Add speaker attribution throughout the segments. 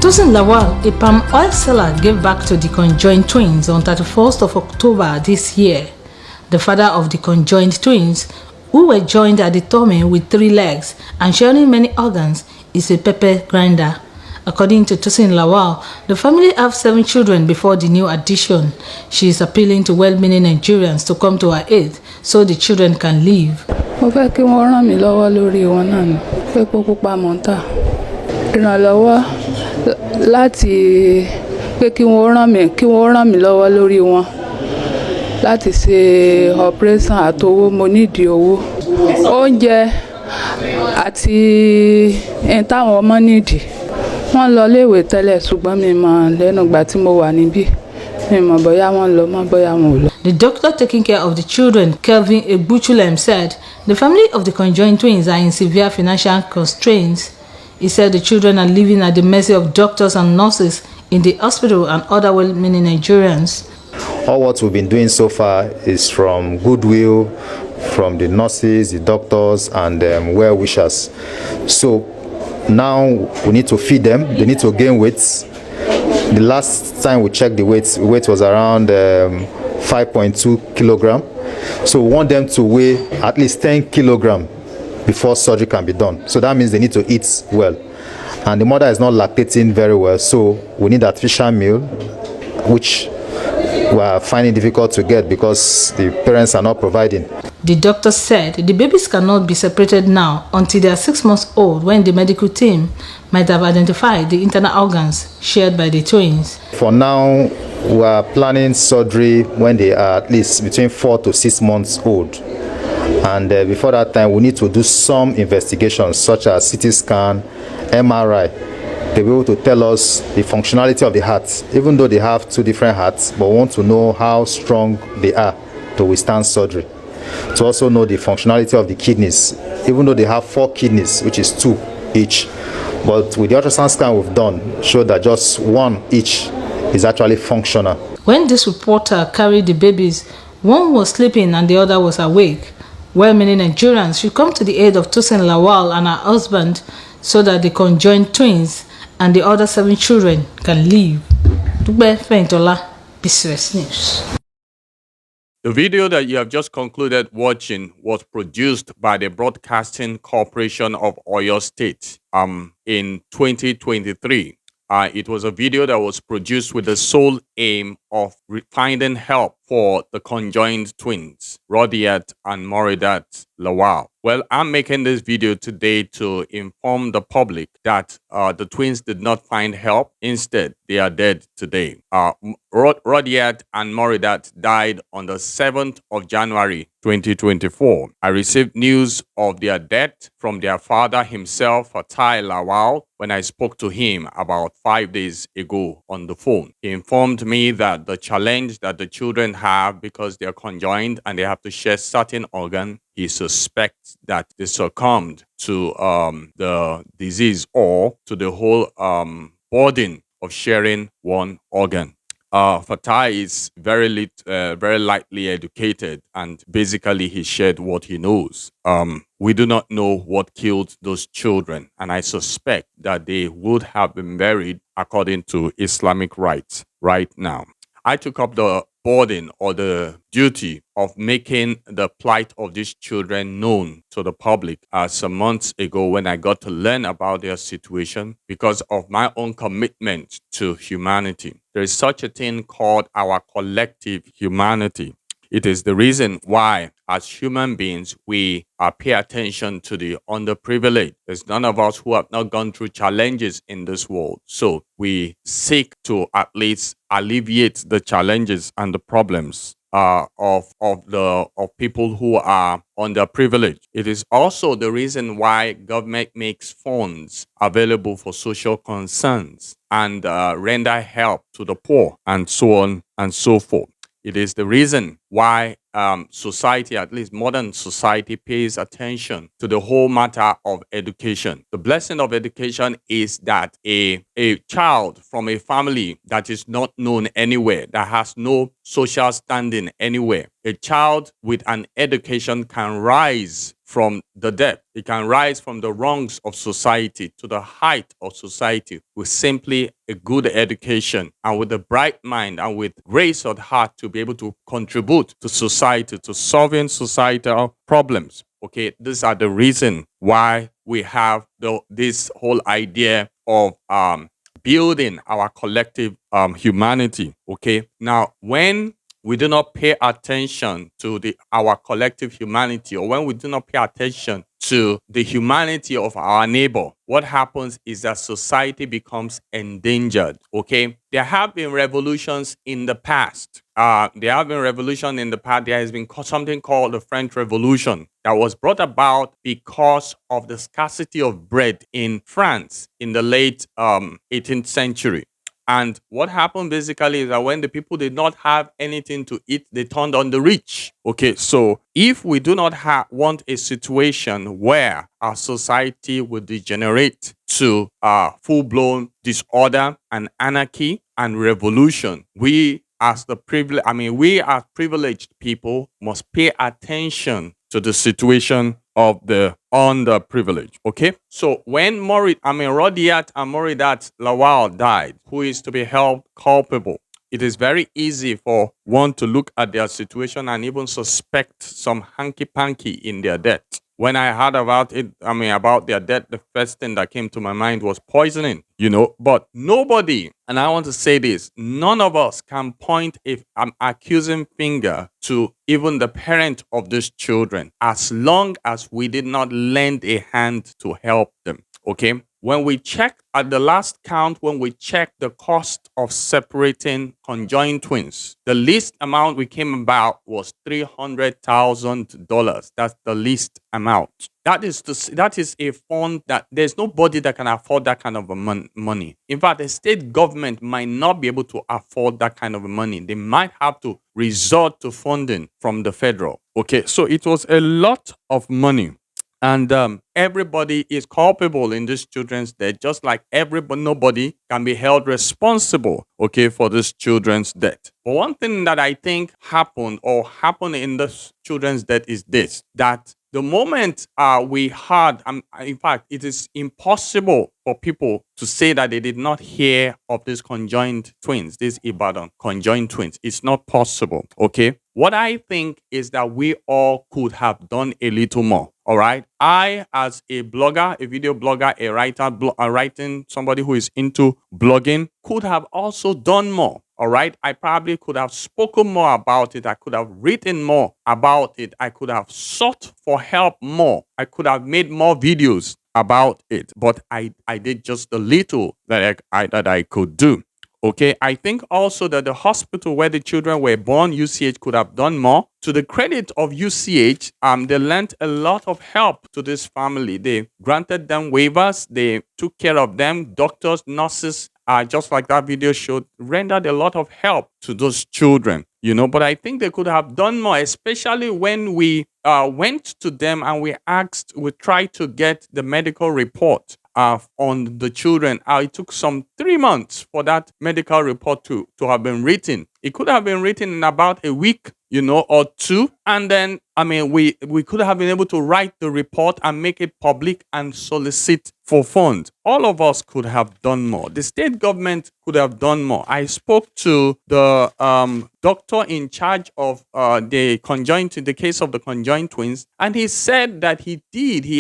Speaker 1: Tosin Lawal, a palm oil seller, gave back to the Conjoined twins on 31st of October this year. The father of the Conjoined twins, who were joined at the tummy with 3 legs and sharing many organs, is a pepper grinder. According to Tosin Lawal, the family have 7 children before the new addition. She is appealing to well-meaning Nigerians to come to her aid so the children can live.
Speaker 2: Mo fẹ́ kí wọ́n ràn mí lọ́wọ́ lórí wọn náà ni pé epo pupa mò ń tà. Ìrànlọ́wọ́ láti pé kí wọ́n ràn mí lọ́wọ́ lórí wọn láti ṣe operation àtowó. Mo nídìí owó, oúnjẹ àti ẹni táwọn ọmọ nídìí. Wọ́n lọ léèwé tẹ́lẹ̀ ṣùgbọ́n mi mọ̀ lẹ́nu ìgbà tí mo wà níbí. Mi mọ̀ bóyá wọ́n lọ mọ́ bóyá wọn ò lọ.
Speaker 1: The doctor taking care of the children, Kelvin Egbuchulem, said the family of the Conjoined twins are in severe financial constraints. He said the children are living at the mercy of doctors and nurses in the hospital and other well-meaning Nigerians.
Speaker 3: All what we've been doing so far is from goodwill from the nurses, the doctors, and well-wishers. So now we need to feed them. They need to gain weight. The last time we checked the weight was around 5.2 kilogram. So we want them to weigh at least 10 kilogram before surgery can be done. So that means they need to eat well. And the mother is not lactating very well, so we need artificial meal, which we are finding difficult to get because the parents are not providing.
Speaker 1: The doctor said the babies cannot be separated now until they are 6 months old, when the medical team might have identified the internal organs shared by the twins.
Speaker 3: For now, we are planning surgery when they are at least between 4 to 6 months old. And before that time, we need to do some investigations such as CT scan, MRI. They'll be able to tell us the functionality of the heart, even though they have 2 different hearts, but we want to know how strong they are to withstand surgery. To also know the functionality of the kidneys, even though they have 4 kidneys, which is 2 each. But with the ultrasound scan we've done, showed that just 1 each is actually functional.
Speaker 1: When this reporter carried the babies, one was sleeping and the other was awake. Well-meaning Nigerians should come to the aid of Tosin Lawal and her husband so that the Conjoined twins and the other 7 children can live. Dugbe Fentola, BCS News.
Speaker 4: The video that you have just concluded watching was produced by the Broadcasting Corporation of Oyo State in 2023. It was a video that was produced with the sole aim of finding help for the Conjoined twins, Rodiat and Moridat Lawal. Well, I'm making this video today to inform the public that the twins did not find help. Instead, they are dead today. Rodiat and Moridat died on the 7th of January 2024. I received news of their death from their father himself, Fatai Lawal, when I spoke to him about 5 days ago on the phone. He informed me that the challenge that the children have because they are conjoined and they have to share certain organ, he suspects that they succumbed to the disease or to the whole burden of sharing one organ. Fatai is very lightly educated, and basically he shared what he knows. We do not know what killed those children, and I suspect that they would have been buried according to Islamic rites right now. I took up the burden or the duty of making the plight of these children known to the public some months ago when I got to learn about their situation because of my own commitment to humanity. There is such a thing called our collective humanity. It is the reason why, as human beings, we pay attention to the underprivileged. There's none of us who have not gone through challenges in this world. So we seek to at least alleviate the challenges and the problems of people who are underprivileged. It is also the reason why government makes funds available for social concerns and render help to the poor and so on and so forth. It is the reason why society, at least modern society, pays attention to the whole matter of education. The blessing of education is that a child from a family that is not known anywhere, that has no social standing anywhere, a child with an education can rise from the depth. He can rise from the rungs of society to the height of society with simply a good education and with a bright mind and with grace of heart to be able to contribute to society, to solving societal problems. Okay, these are the reason why we have this whole idea of building our collective humanity. Okay, now when we do not pay attention to our collective humanity, or when we do not pay attention to the humanity of our neighbor, what happens is that society becomes endangered. Okay, there have been revolutions in the past. There have been revolutions in the past. There has been something called the French Revolution that was brought about because of the scarcity of bread in France in the late 18th century. And what happened basically is that when the people did not have anything to eat, they turned on the rich. Okay, so if we do not want a situation where our society will degenerate to full-blown disorder and anarchy and revolution, we as privileged people must pay attention to the situation of the underprivileged. Okay, so when Rodiat and Moridat Lawal died, who is to be held culpable? It is very easy for one to look at their situation and even suspect some hanky-panky in their death. When I heard about about their death, the first thing that came to my mind was poisoning, but nobody, and I want to say this, none of us can point an accusing finger to even the parent of these children, as long as we did not lend a hand to help them. Okay, when we check at the last count, when we check the cost of separating conjoined twins, the least amount we came about was $300,000. That's the least amount. That is a fund that there's nobody that can afford that kind of money. In fact, the state government might not be able to afford that kind of money. They might have to resort to funding from the federal. Okay, so it was a lot of money. And everybody is culpable in these children's death, just like nobody can be held responsible, okay, for this children's death. But one thing that I think happened in this children's death is this, that the moment we heard, in fact, it is impossible for people to say that they did not hear of these conjoined twins, these Ibadan conjoined twins. It's not possible, okay? What I think is that we all could have done a little more, all right? I, as a blogger, a video blogger, a writer, writing, somebody who is into blogging, could have also done more. All right, I probably could have spoken more about it. I could have written more about it. I could have sought for help more. I could have made more videos about it. But I did just the little that I could do. Okay, I think also that the hospital where the children were born, UCH, could have done more. To the credit of UCH, they lent a lot of help to this family. They granted them waivers. They took care of them. Doctors, nurses, just like that video showed, rendered a lot of help to those children. But I think they could have done more, especially when we went to them and we tried to get the medical report on the children. It took some 3 months for that medical report to have been written. It could have been written in about a week, or two. And then, we could have been able to write the report and make it public and solicit for funds. All of us could have done more. The state government could have done more. I spoke to the doctor in charge of the case of the conjoined twins, and he said that he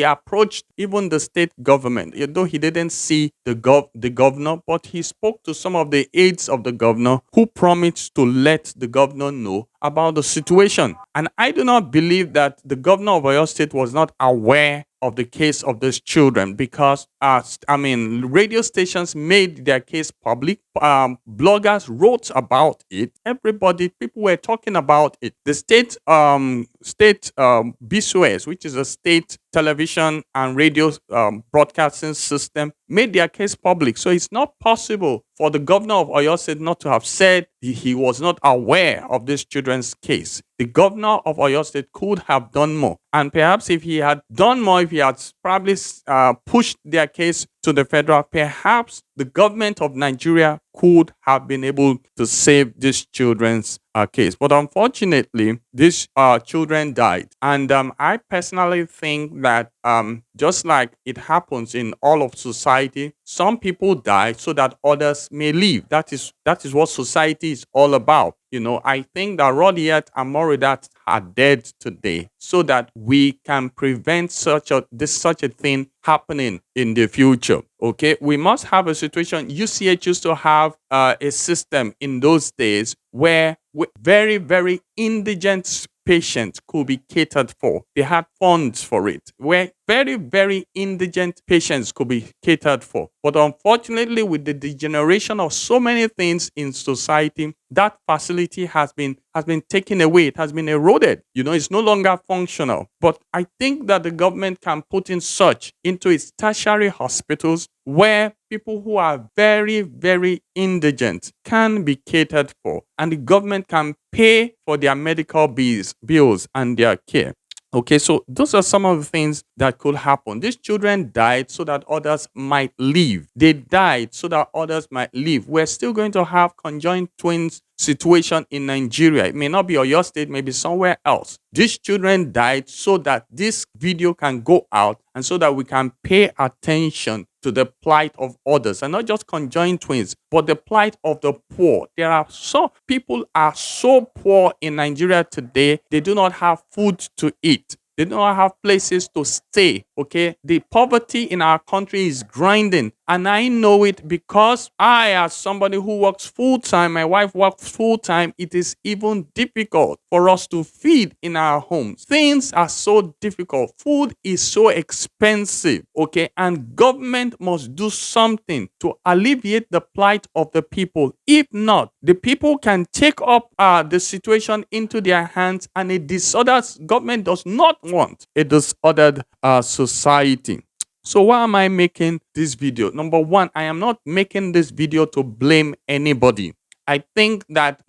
Speaker 4: approached even the state government, though he didn't see the governor, but he spoke to some of the aides of the governor who promised to let the governor know about the situation. And I do not believe that the governor of Oyo State was not aware of the case of these children, because radio stations made their case public. Bloggers wrote about it. People were talking about it. The state BSOS, which is a state television and radio broadcasting system, made their case public. So it's not possible for the governor of Oyo State not to have said he was not aware of this children's case. The governor of Oyo State could have done more. And perhaps if he had done more, if he had probably pushed their case to the federal, perhaps the government of Nigeria could have been able to save these children's case. But unfortunately, these children died. And I personally think that just like it happens in all of society, some people die so that others may live. That is what society is all about. You know, I think that Rodiat and Moridat are dead today so that we can prevent such a thing happening in the future. Okay, we must have a situation. UCH used to have a system in those days where very, very indigent patients could be catered for. They had funds for it, where very, very indigent patients could be catered for. But unfortunately, with the degeneration of so many things in society, that facility has been taken away. It has been eroded. You know, it's no longer functional. But I think that the government can put in such into its tertiary hospitals where people who are very, very indigent can be catered for, and the government can pay for their medical bills and their care. Okay, so those are some of the things that could happen. These children died so that others might live. They died so that others might live. We're still going to have conjoined twins situation in Nigeria. It may not be Oyo State, maybe somewhere else. These children died so that this video can go out and so that we can pay attention to the plight of others, and not just conjoined twins, but the plight of the poor. There are some people are so poor in Nigeria today, they do not have food to eat. They do not have places to stay, okay? The poverty in our country is grinding. And I know it because I, as somebody who works full-time, my wife works full-time, it is even difficult for us to feed in our homes. Things are so difficult. Food is so expensive, okay? And government must do something to alleviate the plight of the people. If not, the people can take up the situation into their hands, and a disordered government does not want a disordered society. So why am I making this video? Number one, I am not making this video to blame anybody. I think that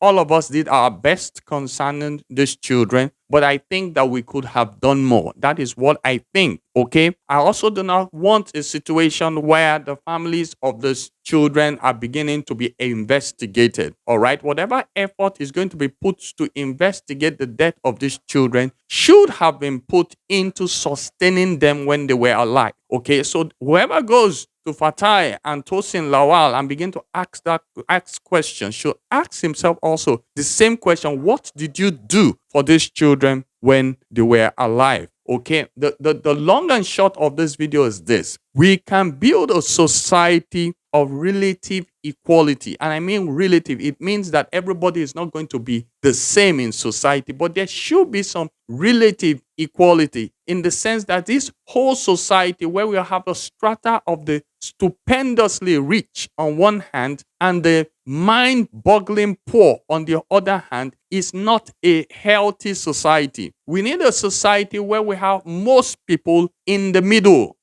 Speaker 4: all of us did our best concerning these children, but I think that we could have done more. That is what I think, okay? I also do not want a situation where the families of these children are beginning to be investigated, all right? Whatever effort is going to be put to investigate the death of these children should have been put into sustaining them when they were alive, okay? So whoever goes to Fatai and Tosin Lawal and begin to ask questions should ask himself also the same question: what did you do for these children when they were alive? Okay, the long and short of this video is this: we can build a society of relative equality. And I mean relative. It means that everybody is not going to be the same in society, but there should be some relative equality in the sense that this whole society, where we have a strata of the stupendously rich on one hand and the mind-boggling poor on the other hand, is not a healthy society. We need a society where we have most people in the middle,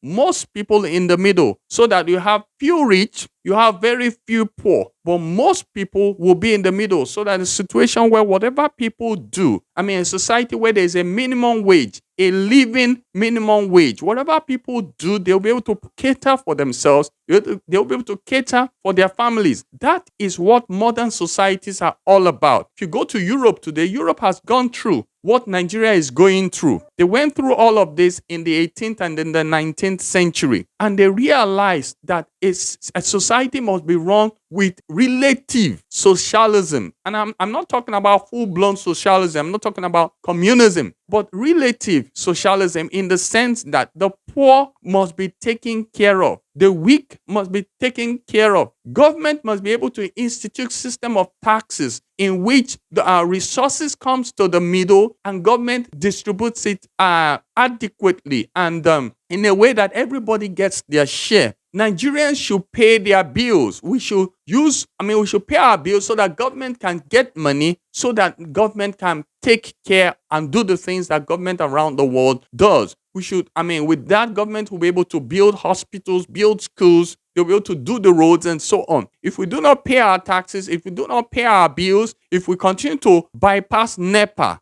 Speaker 4: so that you have few rich, you have very few poor, but most people will be in the middle, so that a situation where whatever people do, I mean, a society where there's a minimum wage, a living minimum wage, whatever people do, they'll be able to cater for themselves, they'll be able to cater for their families. That is what modern societies are all about. If you go to Europe today, Europe has gone through what Nigeria is going through. They went through all of this in the 18th and in the 19th century, and they realized that a society must be run with relative socialism. And I'm not talking about full-blown socialism. I'm not talking about communism, but relative socialism in the sense that the poor must be taken care of. The weak must be taken care of. Government must be able to institute system of taxes in which the resources comes to the middle and government distributes it adequately and in a way that everybody gets their share. Nigerians should pay their bills. We should pay our bills so that government can get money, so that government can take care and do the things that government around the world does. With that, government will be able to build hospitals, build schools, they'll be able to do the roads and so on. If we do not pay our taxes, if we do not pay our bills, if we continue to bypass NEPA,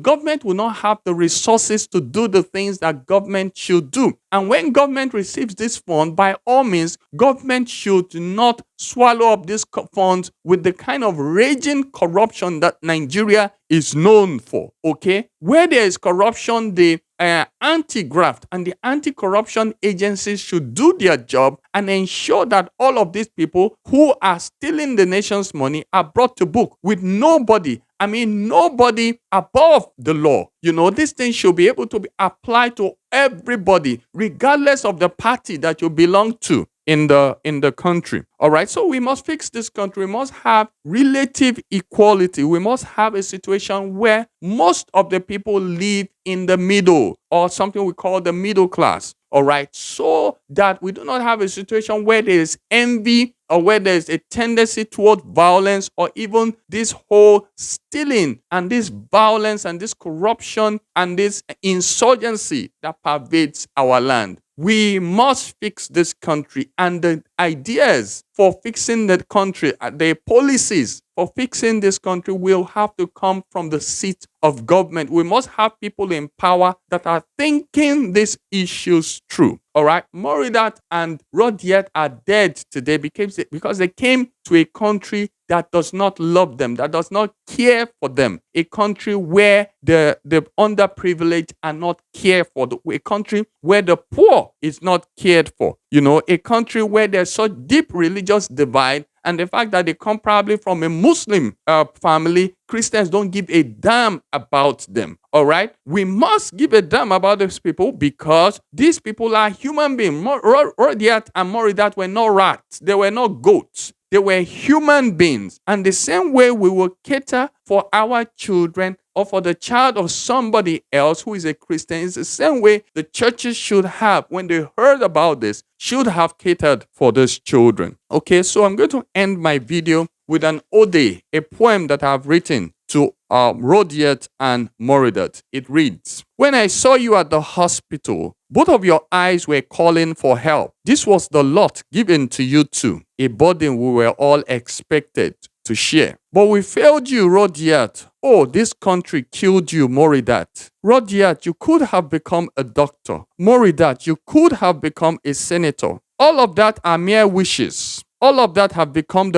Speaker 4: government will not have the resources to do the things that government should do. And when government receives this fund, by all means, government should not swallow up these funds with the kind of raging corruption that Nigeria is known for. Okay? Where there is corruption, the anti-graft and the anti-corruption agencies should do their job and ensure that all of these people who are stealing the nation's money are brought to book with nobody above the law. This thing should be able to be applied to everybody, regardless of the party that you belong to in the country. All right, so we must fix this country. We must have relative equality. We must have a situation where most of the people live in the middle, or something we call the middle class. All right, so that we do not have a situation where there is envy or where there is a tendency toward violence, or even this whole stealing and this violence and this corruption and this insurgency that pervades our land. We must fix this country, and the ideas for fixing the country, the policies for fixing this country will have to come from the seat of government. We must have people in power that are thinking these issues through. All right, Moridat and Rodiat are dead today because they came to a country that does not love them, that does not care for them, a country where the underprivileged are not cared for, a country where the poor is not cared for, a country where there's such deep religious divide, and the fact that they come probably from a Muslim family, Christians don't give a damn about them. All right? We must give a damn about these people because these people are human beings. Rodiat and Moridat were not rats. They were not goats. They were human beings. And the same way we will cater for our children or for the child of somebody else who is a Christian, is the same way the churches should have, when they heard about this, should have catered for these children. Okay, so I'm going to end my video with an ode, a poem that I've written to Rodiat and Moridat. It reads, "When I saw you at the hospital, both of your eyes were calling for help. This was the lot given to you too, a burden we were all expected to share. But we failed you, Rodiat. Oh, this country killed you, Moridat. Rodiat, you could have become a doctor. Moridat, you could have become a senator. All of that are mere wishes. All of that have become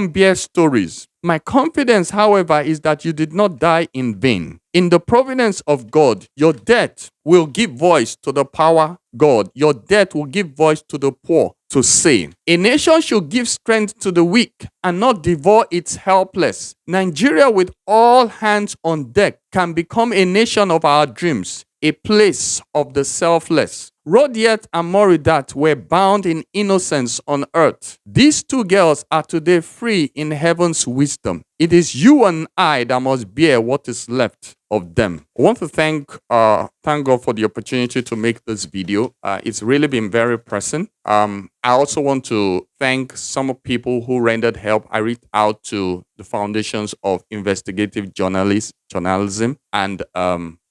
Speaker 4: bare stories. My confidence, however, is that you did not die in vain. In the providence of God, your death will give voice to the power God. Your death will give voice to the poor to say, a nation should give strength to the weak and not devour its helpless. Nigeria, with all hands on deck, can become a nation of our dreams, a place of the selfless. Rodiat and Moridat were bound in innocence on earth. These two girls are today free in heaven's wisdom. It is you and I that must bear what is left of them." I want to thank God for the opportunity to make this video. It's really been very pressing. I also want to thank some people who rendered help. I reached out to the foundations of investigative journalism, and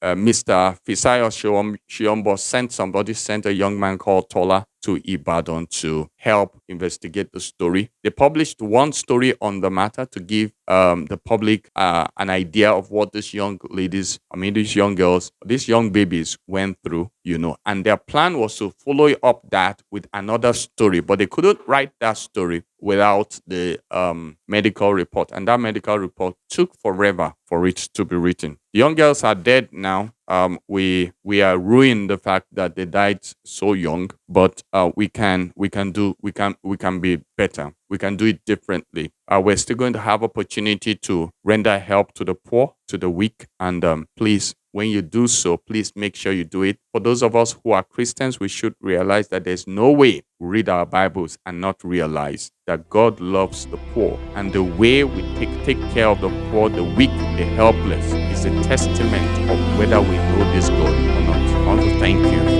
Speaker 4: Mr. Fisayo Shiombo sent a young man called Tola to Ibadan to help investigate the story. They published one story on the matter to give the public an idea of what these young girls, these young babies went through, and their plan was to follow up that with another story, but they couldn't write that story without the medical report, and that medical report took forever for it to be written. The young girls are dead now. We are ruining the fact that they died so young, but we can be better. We can do it differently. We're still going to have opportunity to render help to the poor, to the weak, and please, when you do so, please make sure you do it. For those of us who are Christians, we should realize that there's no way we read our Bibles and not realize that God loves the poor. And the way we take care of the poor, the weak, the helpless is a testament of whether we know this God or not. I want to thank you.